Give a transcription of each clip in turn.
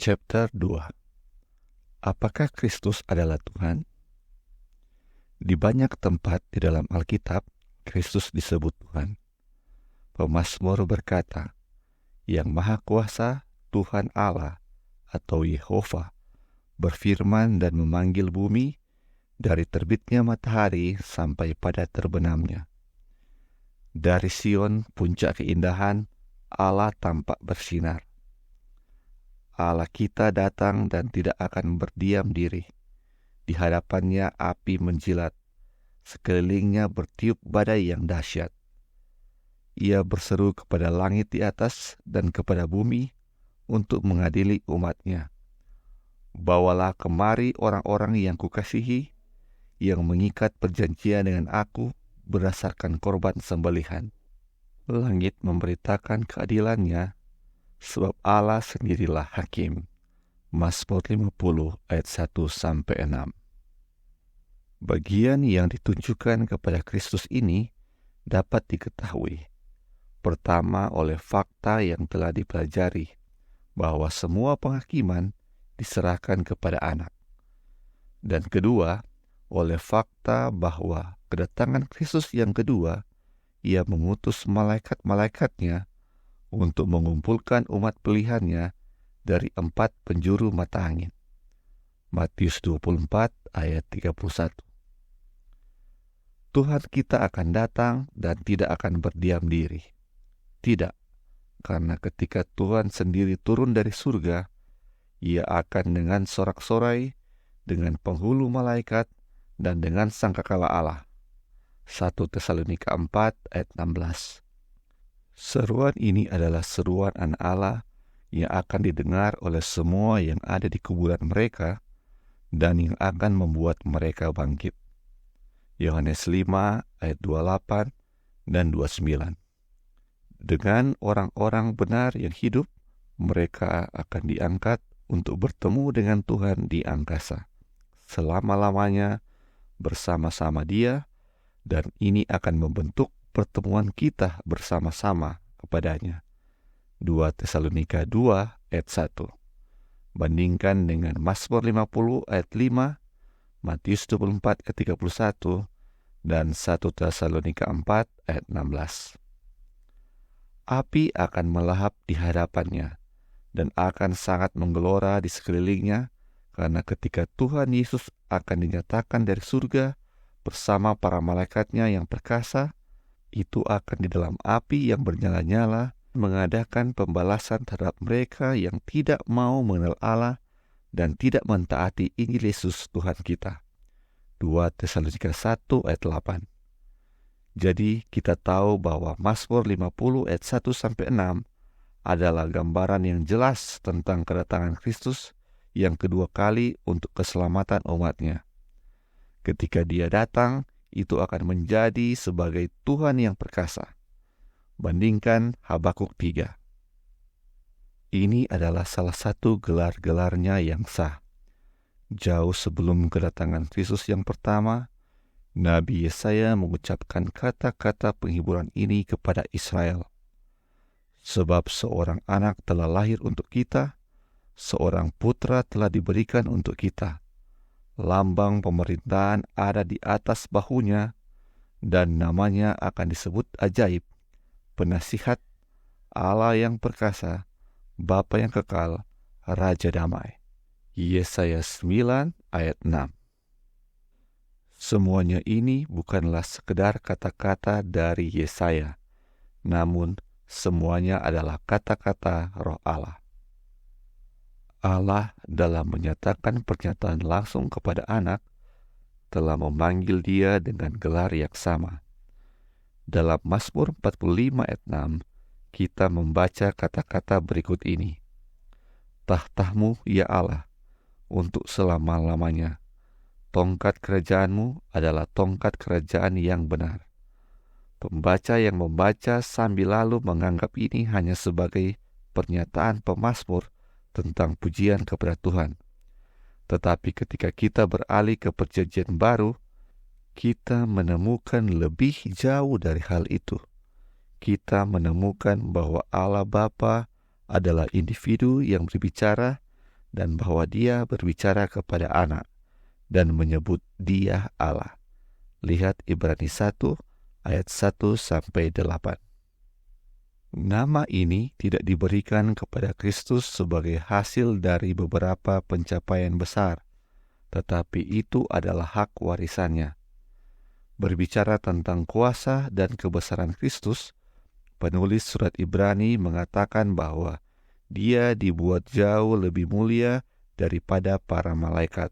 Chapter 2. Apakah Kristus adalah Tuhan? Di banyak tempat di dalam Alkitab, Kristus disebut Tuhan. Pemazmur berkata, Yang Maha Kuasa, Tuhan Allah atau Yehova, berfirman dan memanggil bumi dari terbitnya matahari sampai pada terbenamnya. Dari Sion, puncak keindahan, Allah tampak bersinar. Allah kita datang dan tidak akan berdiam diri. Di hadapannya api menjilat, sekelilingnya bertiup badai yang dahsyat. Ia berseru kepada langit di atas dan kepada bumi untuk mengadili umatnya. Bawalah kemari orang-orang yang kukasihi, yang mengikat perjanjian dengan aku berdasarkan korban sembelihan. Langit memberitakan keadilannya, sebab Allah sendirilah hakim. Mazmur 50 ayat 1-6. Bagian yang ditunjukkan kepada Kristus ini dapat diketahui. Pertama, oleh fakta yang telah dipelajari, bahwa semua penghakiman diserahkan kepada anak. Dan kedua, oleh fakta bahwa kedatangan Kristus yang kedua, ia mengutus malaikat-malaikatnya untuk mengumpulkan umat pilihannya dari 4 penjuru mata angin. Matius 24 ayat 31. Tuhan kita akan datang dan tidak akan berdiam diri. Tidak, karena ketika Tuhan sendiri turun dari surga, ia akan dengan sorak-sorai, dengan penghulu malaikat, dan dengan sangkakala Allah. 1 Tesalonika 4 ayat 16. Seruan ini adalah seruan anak Allah yang akan didengar oleh semua yang ada di kuburan mereka dan yang akan membuat mereka bangkit. Yohanes 5 ayat 28 dan 29. Dengan orang-orang benar yang hidup, mereka akan diangkat untuk bertemu dengan Tuhan di angkasa selama-lamanya bersama-sama Dia, dan ini akan membentuk pertemuan kita bersama-sama kepadanya. 2 Tesalonika 2 ayat 1. Bandingkan dengan Mazmur 50 ayat 5, Matius 24 ayat 31, dan 1 Tesalonika 4 ayat 16. Api akan melahap di hadapannya dan akan sangat menggelora di sekelilingnya, karena ketika Tuhan Yesus akan dinyatakan dari surga bersama para malaikatnya yang perkasa, itu akan di dalam api yang bernyala-nyala mengadakan pembalasan terhadap mereka yang tidak mau mengenal Allah dan tidak mentaati Injil Yesus Tuhan kita. 2 Tesalonika 1 ayat 8. Jadi kita tahu bahwa Mazmur 50 ayat 1-6 adalah gambaran yang jelas tentang kedatangan Kristus yang kedua kali untuk keselamatan umatnya. Ketika Dia datang, itu akan menjadi sebagai Tuhan yang perkasa. Bandingkan Habakuk 3. Ini adalah salah satu gelar-gelarnya yang sah. Jauh sebelum kedatangan Kristus yang pertama, Nabi Yesaya mengucapkan kata-kata penghiburan ini kepada Israel. Sebab seorang anak telah lahir untuk kita, seorang putra telah diberikan untuk kita. Lambang pemerintahan ada di atas bahunya, dan namanya akan disebut Ajaib, Penasihat, Allah yang perkasa, Bapa yang kekal, Raja damai. Yesaya 9 ayat 6. Semuanya ini bukanlah sekedar kata-kata dari Yesaya, namun semuanya adalah kata-kata Roh Allah. Allah dalam menyatakan pernyataan langsung kepada anak, telah memanggil dia dengan gelar yang sama. Dalam Mazmur 45 ayat 6, kita membaca kata-kata berikut ini. Tahta-Mu, ya Allah, untuk selama-lamanya. Tongkat kerajaanmu adalah tongkat kerajaan yang benar. Pembaca yang membaca sambil lalu menganggap ini hanya sebagai pernyataan pemazmur tentang pujian kepada Tuhan. Tetapi ketika kita beralih ke perjanjian baru, kita menemukan lebih jauh dari hal itu. Kita menemukan bahwa Allah Bapa adalah individu yang berbicara dan bahwa Dia berbicara kepada anak dan menyebut Dia Allah. Lihat Ibrani 1 ayat 1-8. Nama ini tidak diberikan kepada Kristus sebagai hasil dari beberapa pencapaian besar, tetapi itu adalah hak warisannya. Berbicara tentang kuasa dan kebesaran Kristus, penulis surat Ibrani mengatakan bahwa Dia dibuat jauh lebih mulia daripada para malaikat,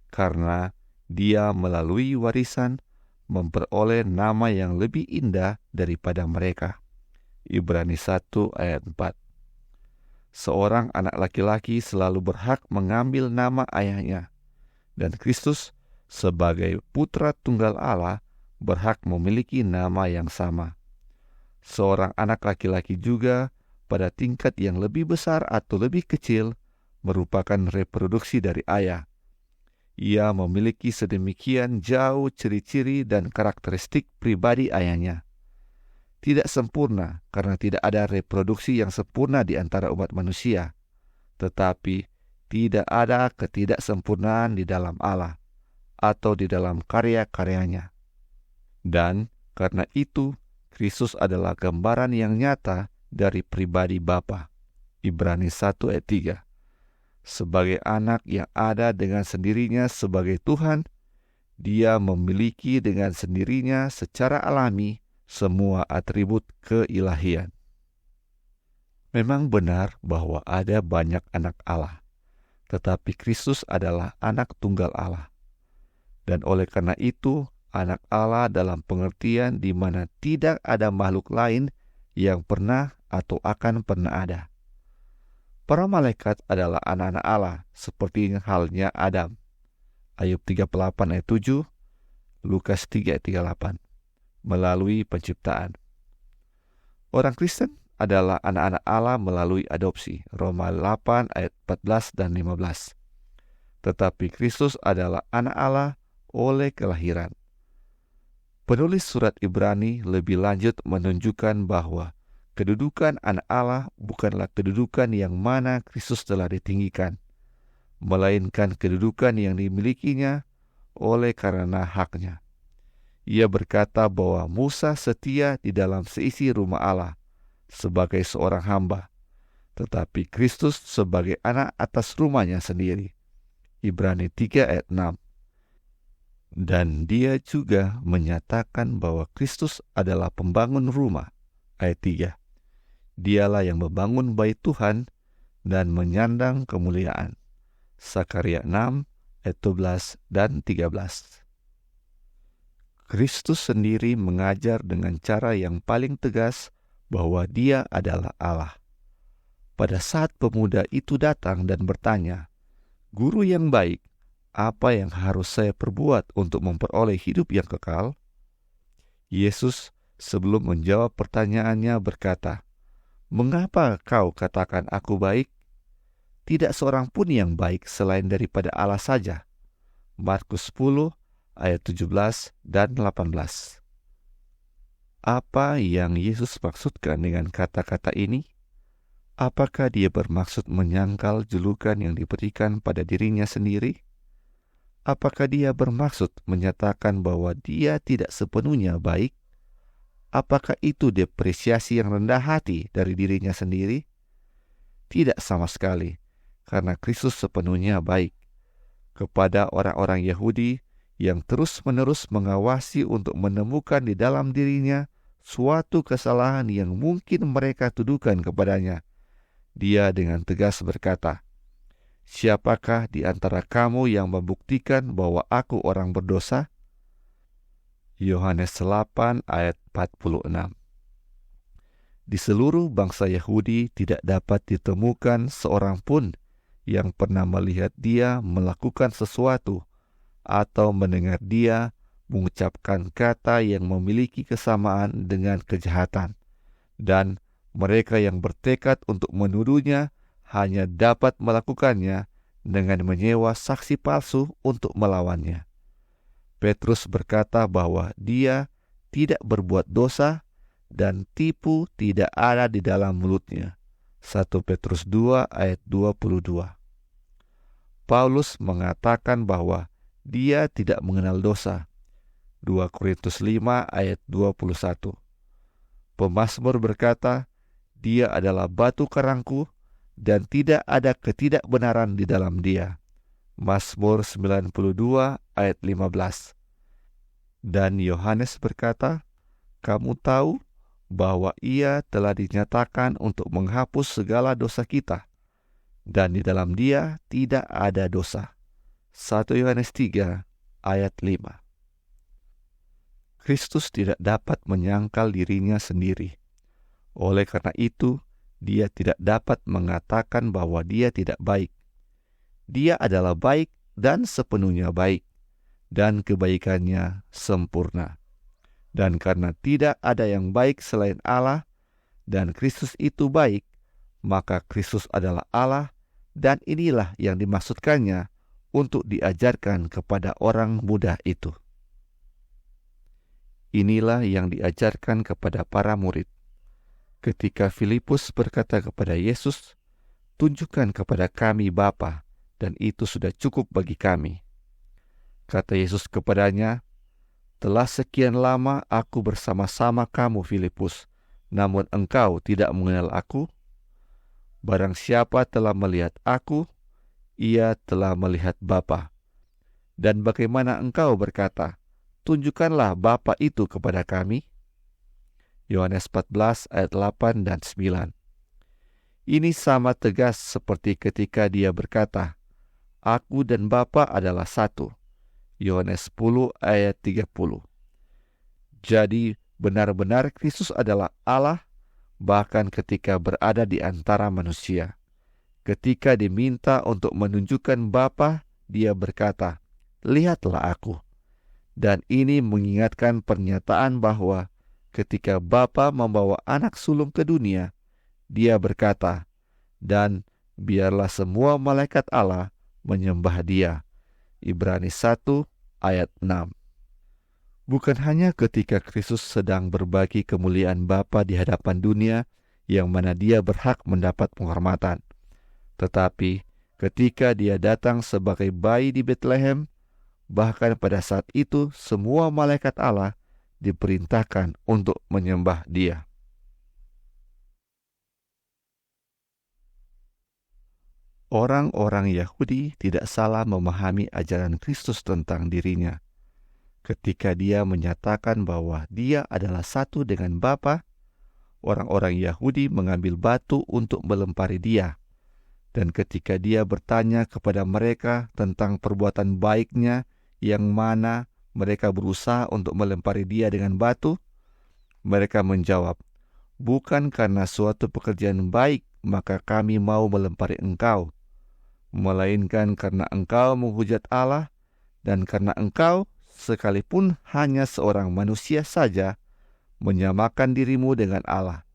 karena Dia melalui warisan memperoleh nama yang lebih indah daripada mereka. Ibrani 1 ayat 4. Seorang anak laki-laki selalu berhak mengambil nama ayahnya, dan Kristus sebagai putra tunggal Allah berhak memiliki nama yang sama. Seorang anak laki-laki juga pada tingkat yang lebih besar atau lebih kecil merupakan reproduksi dari ayah. Ia memiliki sedemikian jauh ciri-ciri dan karakteristik pribadi ayahnya. Tidak sempurna karena tidak ada reproduksi yang sempurna di antara umat manusia, tetapi tidak ada ketidaksempurnaan di dalam Allah atau di dalam karya-karyanya. Dan karena itu, Kristus adalah gambaran yang nyata dari pribadi Bapa. Ibrani 1 ayat 3. Sebagai anak yang ada dengan sendirinya sebagai Tuhan, Dia memiliki dengan sendirinya secara alami semua atribut keilahian. Memang benar bahwa ada banyak anak Allah, tetapi Kristus adalah anak tunggal Allah. Dan oleh karena itu, anak Allah dalam pengertian di mana tidak ada makhluk lain yang pernah atau akan pernah ada. Para malaikat adalah anak-anak Allah, seperti halnya Adam. Ayub 38 ayat 7, Lukas 3 ayat 38. Melalui penciptaan. Orang Kristen adalah anak-anak Allah melalui adopsi. Roma 8 ayat 14 dan 15. Tetapi Kristus adalah anak Allah oleh kelahiran. Penulis surat Ibrani lebih lanjut menunjukkan bahwa kedudukan anak Allah bukanlah kedudukan yang mana Kristus telah ditinggikan, melainkan kedudukan yang dimilikinya oleh karena haknya. Ia berkata bahwa Musa setia di dalam seisi rumah Allah sebagai seorang hamba, tetapi Kristus sebagai anak atas rumahnya sendiri. Ibrani 3 ayat 6. Dan dia juga menyatakan bahwa Kristus adalah pembangun rumah. Ayat 3. Dialah yang membangun bait Tuhan dan menyandang kemuliaan. Sakaria 6 ayat 12 dan 13. Kristus sendiri mengajar dengan cara yang paling tegas bahwa Dia adalah Allah. Pada saat pemuda itu datang dan bertanya, "Guru yang baik, apa yang harus saya perbuat untuk memperoleh hidup yang kekal?" Yesus sebelum menjawab pertanyaannya berkata, "Mengapa kau katakan aku baik? Tidak seorang pun yang baik selain daripada Allah saja." Markus 10 ayat 17 dan 18. Apa yang Yesus maksudkan dengan kata-kata ini? Apakah Dia bermaksud menyangkal julukan yang diberikan pada dirinya sendiri? Apakah Dia bermaksud menyatakan bahwa Dia tidak sepenuhnya baik? Apakah itu depresiasi yang rendah hati dari dirinya sendiri? Tidak sama sekali, karena Kristus sepenuhnya baik. Kepada orang-orang Yahudi yang terus-menerus mengawasi untuk menemukan di dalam dirinya suatu kesalahan yang mungkin mereka tuduhkan kepadanya, Dia dengan tegas berkata, "Siapakah di antara kamu yang membuktikan bahwa aku orang berdosa?" Yohanes 8 ayat 46. Di seluruh bangsa Yahudi tidak dapat ditemukan seorang pun yang pernah melihat Dia melakukan sesuatu atau mendengar Dia mengucapkan kata yang memiliki kesamaan dengan kejahatan, dan mereka yang bertekad untuk menuduhnya hanya dapat melakukannya dengan menyewa saksi palsu untuk melawannya. Petrus berkata bahwa dia tidak berbuat dosa dan tipu tidak ada di dalam mulutnya. 1 Petrus 2 ayat 22. Paulus mengatakan bahwa dia tidak mengenal dosa. 2 Korintus 5 ayat 21. Pemazmur berkata, dia adalah batu karangku dan tidak ada ketidakbenaran di dalam dia. Mazmur 92 ayat 15. Dan Yohanes berkata, kamu tahu bahwa ia telah dinyatakan untuk menghapus segala dosa kita, dan di dalam dia tidak ada dosa. 1 Yohanes 3 ayat 5. Kristus tidak dapat menyangkal dirinya sendiri. Oleh karena itu, dia tidak dapat mengatakan bahwa dia tidak baik. Dia adalah baik dan sepenuhnya baik, dan kebaikannya sempurna. Dan karena tidak ada yang baik selain Allah, dan Kristus itu baik, maka Kristus adalah Allah, dan inilah yang dimaksudkannya untuk diajarkan kepada orang muda itu. Inilah yang diajarkan kepada para murid. Ketika Filipus berkata kepada Yesus, tunjukkan kepada kami Bapa, dan itu sudah cukup bagi kami. Kata Yesus kepadanya, telah sekian lama aku bersama-sama kamu, Filipus, namun engkau tidak mengenal aku? Barang siapa telah melihat aku, ia telah melihat Bapa. Dan bagaimana engkau berkata, tunjukkanlah Bapa itu kepada kami? Yohanes 14 ayat 8 dan 9. Ini sama tegas seperti ketika dia berkata, aku dan Bapa adalah satu. Yohanes 10 ayat 30. Jadi benar-benar Kristus adalah Allah, bahkan ketika berada di antara manusia. Ketika diminta untuk menunjukkan Bapa, dia berkata, lihatlah aku. Dan ini mengingatkan pernyataan bahwa ketika Bapa membawa anak sulung ke dunia, dia berkata, dan biarlah semua malaikat Allah menyembah dia. Ibrani 1 ayat 6. Bukan hanya ketika Kristus sedang berbagi kemuliaan Bapa di hadapan dunia, yang mana dia berhak mendapat penghormatan, tetapi ketika dia datang sebagai bayi di Betlehem, bahkan pada saat itu semua malaikat Allah diperintahkan untuk menyembah dia. Orang-orang Yahudi tidak salah memahami ajaran Kristus tentang dirinya. Ketika dia menyatakan bahwa dia adalah satu dengan Bapa, orang-orang Yahudi mengambil batu untuk melempari dia. Dan ketika dia bertanya kepada mereka tentang perbuatan baiknya yang mana mereka berusaha untuk melempari dia dengan batu, mereka menjawab, bukan karena suatu pekerjaan baik maka kami mau melempari engkau, melainkan karena engkau menghujat Allah, dan karena engkau, sekalipun hanya seorang manusia saja, menyamakan dirimu dengan Allah.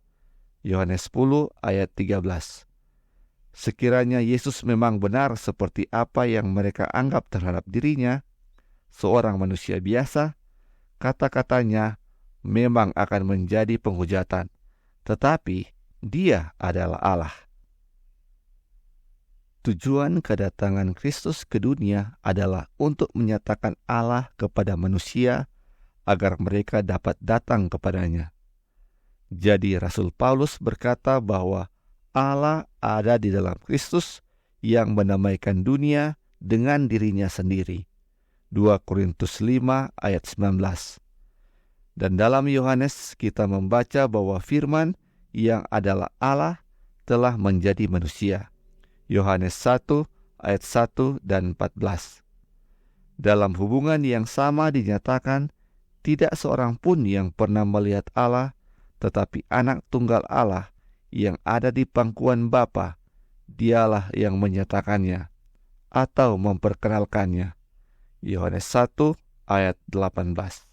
Yohanes 10 ayat 13. Sekiranya Yesus memang benar seperti apa yang mereka anggap terhadap dirinya, seorang manusia biasa, kata-katanya memang akan menjadi penghujatan, tetapi dia adalah Allah. Tujuan kedatangan Kristus ke dunia adalah untuk menyatakan Allah kepada manusia agar mereka dapat datang kepadanya. Jadi Rasul Paulus berkata bahwa Allah ada di dalam Kristus yang mendamaikan dunia dengan dirinya sendiri. 2 Korintus 5 ayat 19. Dan dalam Yohanes kita membaca bahwa firman yang adalah Allah telah menjadi manusia. Yohanes 1 ayat 1 dan 14. Dalam hubungan yang sama dinyatakan, tidak seorang pun yang pernah melihat Allah, tetapi anak tunggal Allah yang ada di pangkuan Bapa, dialah yang menyatakannya atau memperkenalkannya. Yohanes 1 ayat 18.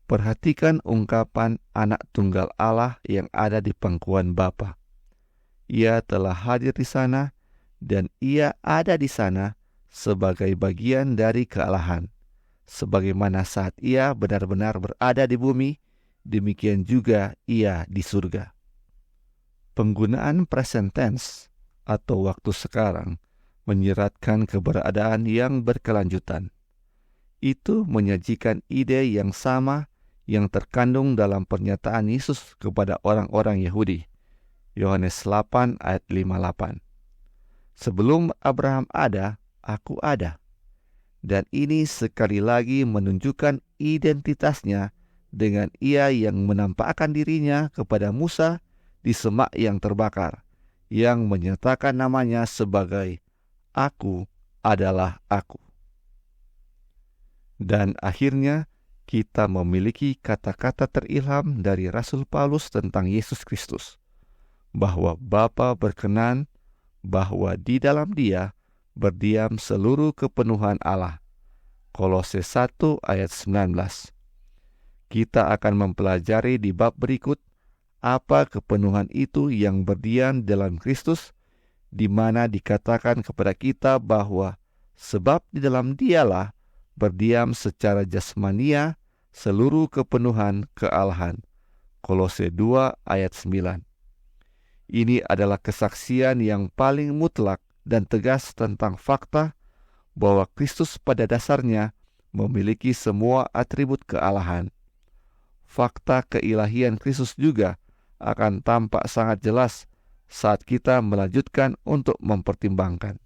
Perhatikan ungkapan anak tunggal Allah yang ada di pangkuan Bapa. Ia telah hadir di sana, dan ia ada di sana sebagai bagian dari kealahan. Sebagaimana saat ia benar-benar berada di bumi, demikian juga ia di surga. Penggunaan present tense atau waktu sekarang menyeratkan keberadaan yang berkelanjutan. Itu menyajikan ide yang sama yang terkandung dalam pernyataan Yesus kepada orang-orang Yahudi. Yohanes 8 ayat 58. Sebelum Abraham ada, aku ada. Dan ini sekali lagi menunjukkan identitasnya dengan ia yang menampakkan dirinya kepada Musa di semak yang terbakar, yang menyatakan namanya sebagai Aku adalah Aku. Dan akhirnya kita memiliki kata-kata terilham dari Rasul Paulus tentang Yesus Kristus, bahwa Bapa berkenan bahwa di dalam Dia berdiam seluruh kepenuhan Allah. Kolose 1 ayat 19. Kita akan mempelajari di bab berikut apa kepenuhan itu yang berdiam dalam Kristus, di mana dikatakan kepada kita bahwa sebab di dalam Dialah berdiam secara jasmania seluruh kepenuhan kealahan. Kolose 2 ayat 9. Ini adalah kesaksian yang paling mutlak dan tegas tentang fakta bahwa Kristus pada dasarnya memiliki semua atribut kealahan. Fakta keilahian Kristus juga akan tampak sangat jelas saat kita melanjutkan untuk mempertimbangkan.